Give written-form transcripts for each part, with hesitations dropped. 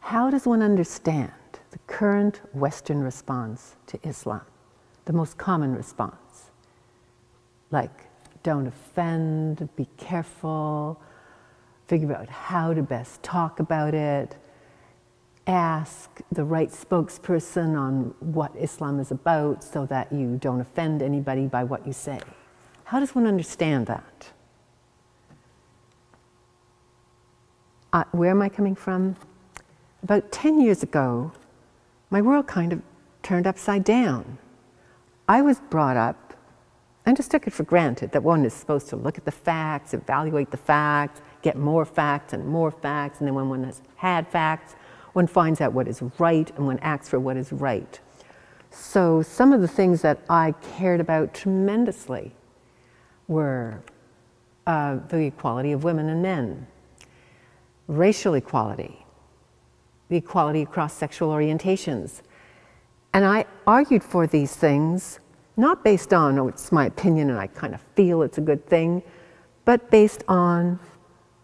How does one understand the current Western response to Islam? The most common response, like don't offend, be careful, figure out how to best talk about it, ask the right spokesperson on what Islam is about so that you don't offend anybody by what you say. How does one understand that? Where am I coming from? About 10 years ago, my world kind of turned upside down. I was brought up and just took it for granted that one is supposed to look at the facts, evaluate the facts, get more facts, and then when one has had facts, one finds out what is right and one acts for what is right. So some of the things that I cared about tremendously were the equality of women and men, racial equality, the equality across sexual orientations. And I argued for these things, not based on, oh, it's my opinion and I kind of feel it's a good thing, but based on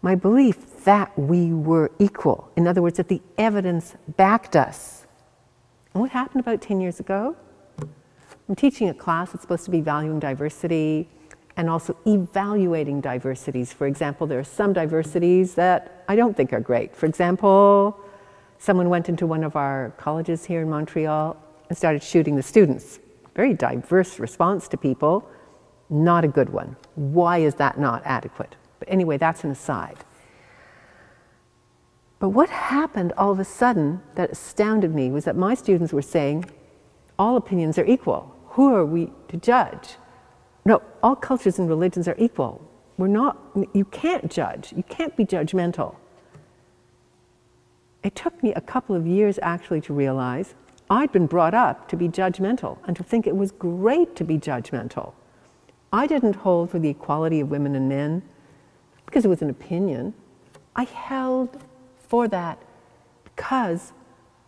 my belief that we were equal. In other words, that the evidence backed us. And what happened about 10 years ago? I'm teaching a class that's supposed to be valuing diversity and also evaluating diversities. For example, there are some diversities that I don't think are great. For example, someone went into one of our colleges here in Montreal and started shooting the students. Very diverse response to people, not a good one. Why is that not adequate? But anyway, that's an aside. But what happened all of a sudden that astounded me was that my students were saying, all opinions are equal. Who are we to judge? No, all cultures and religions are equal. We're not, you can't judge. You can't be judgmental. It took me a couple of years actually to realize I'd been brought up to be judgmental and to think it was great to be judgmental. I didn't hold for the equality of women and men because it was an opinion. I held for that because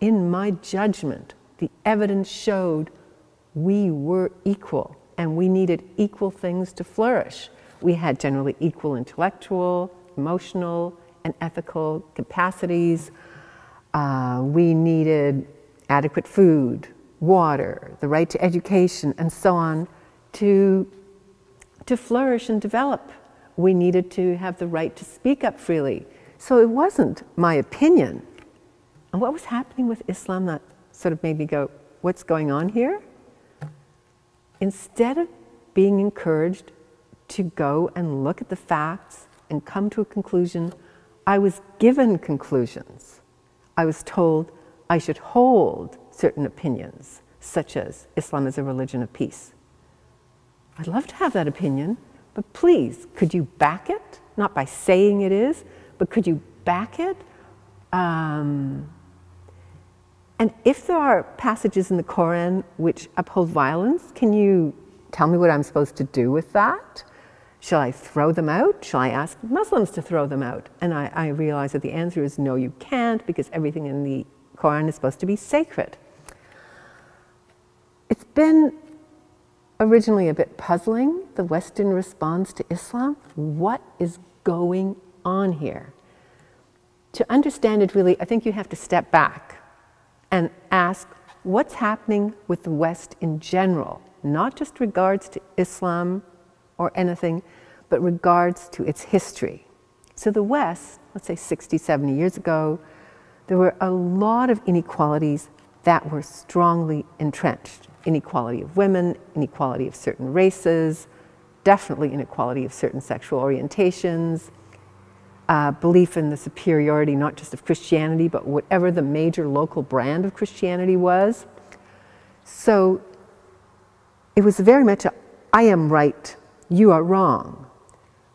in my judgment, the evidence showed we were equal and we needed equal things to flourish. We had generally equal intellectual, emotional, and ethical capacities. We needed adequate food, water, the right to education, and so on to flourish and develop. We needed to have the right to speak up freely. So it wasn't my opinion. And what was happening with Islam that sort of made me go, what's going on here? Instead of being encouraged to go and look at the facts and come to a conclusion, I was given conclusions. I was told I should hold certain opinions, such as Islam is a religion of peace. I'd love to have that opinion, but please, could you back it? Not by saying it is, but could you back it? And if there are passages in the Quran which uphold violence, can you tell me what I'm supposed to do with that? Shall I throw them out? Shall I ask Muslims to throw them out? And I realize that the answer is no, you can't, because everything in the Quran is supposed to be sacred. It's been originally a bit puzzling, the Western response to Islam. What is going on here? To understand it really, I think you have to step back and ask what's happening with the West in general, not just regards to Islam or anything, but regards to its history. So the West, let's say 60, 70 years ago, there were a lot of inequalities that were strongly entrenched. Inequality of women, inequality of certain races, definitely inequality of certain sexual orientations, belief in the superiority not just of Christianity, but whatever the major local brand of Christianity was. So it was very much a, I am right, you are wrong.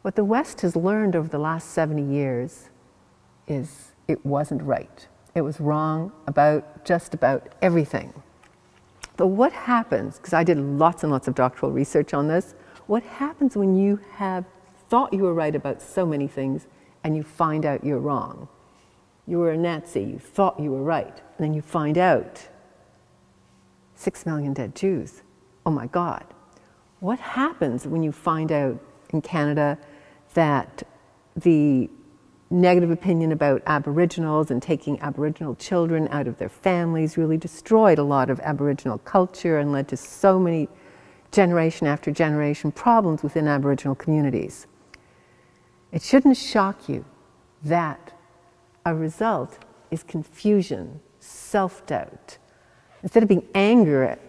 What the West has learned over the last 70 years is it wasn't right. It was wrong about just about everything. But what happens, because I did lots and lots of doctoral research on this, what happens when you have thought you were right about so many things and you find out you're wrong? You were a Nazi, you thought you were right, and then you find out 6 million dead Jews. Oh my God. What happens when you find out in Canada that the negative opinion about Aboriginals and taking Aboriginal children out of their families really destroyed a lot of Aboriginal culture and led to so many generation after generation problems within Aboriginal communities. It shouldn't shock you that a result is confusion, self-doubt. Instead of being anger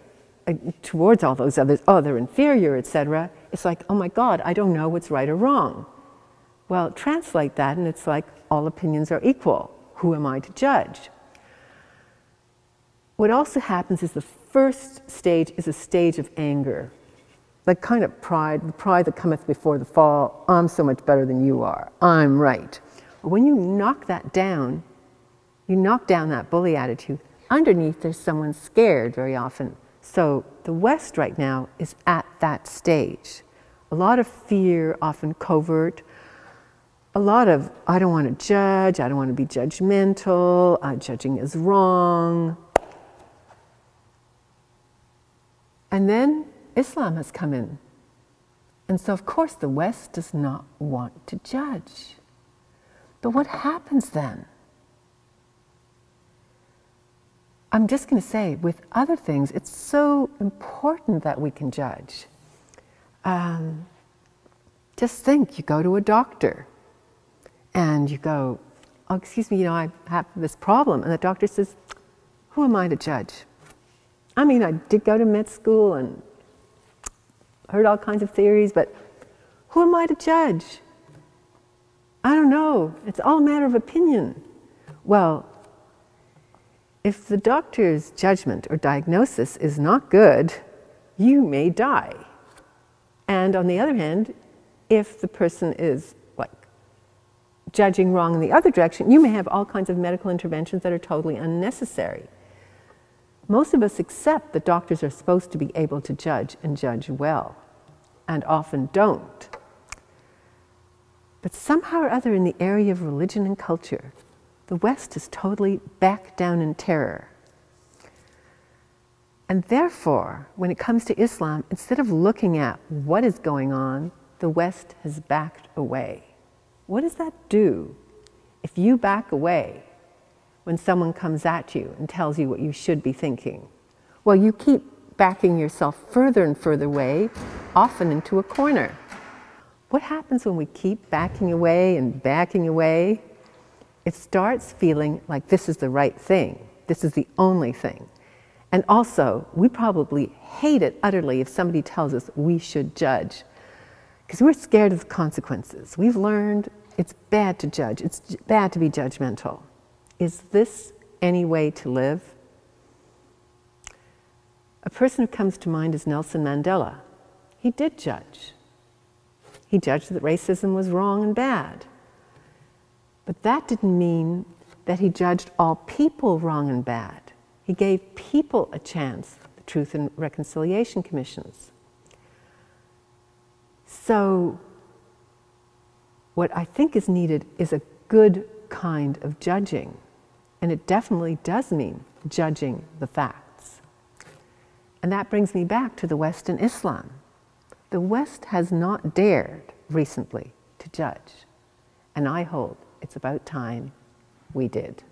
towards all those others, oh, they're inferior, etc., it's like, oh my God, I don't know what's right or wrong. Well, translate that and it's like, all opinions are equal. Who am I to judge? What also happens is the first stage is a stage of anger. Like kind of pride, the pride that cometh before the fall. I'm so much better than you are. I'm right. When you knock that down, you knock down that bully attitude, underneath there's someone scared very often. So the West right now is at that stage. A lot of fear, often covert. A lot of, I don't want to judge, I don't want to be judgmental, judging is wrong. And then Islam has come in. And so of course the West does not want to judge. But what happens then? I'm just going to say, with other things, it's so important that we can judge. Just think, you go to a doctor and you go, oh, excuse me, I have this problem. And the doctor says, who am I to judge? I mean, I did go to med school and heard all kinds of theories, but who am I to judge? I don't know. It's all a matter of opinion. Well, if the doctor's judgment or diagnosis is not good, you may die. And on the other hand, if the person is like judging wrong in the other direction, you may have all kinds of medical interventions that are totally unnecessary. Most of us accept that doctors are supposed to be able to judge and judge well, and often don't. But somehow or other in the area of religion and culture, the West is totally backed down in terror. And therefore, when it comes to Islam, instead of looking at what is going on, the West has backed away. What does that do? If you back away when someone comes at you and tells you what you should be thinking, well, you keep backing yourself further and further away, often into a corner. What happens when we keep backing away and backing away? It starts feeling like this is the right thing. This is the only thing. And also, we probably hate it utterly if somebody tells us we should judge, because we're scared of the consequences. We've learned it's bad to judge. It's bad to be judgmental. Is this any way to live? A person who comes to mind is Nelson Mandela. He did judge. He judged that racism was wrong and bad. But that didn't mean that he judged all people wrong and bad. He gave people a chance, the Truth and Reconciliation Commissions. So what I think is needed is a good kind of judging. And it definitely does mean judging the facts. And that brings me back to the West and Islam. The West has not dared recently to judge. And I hold it's about time we did.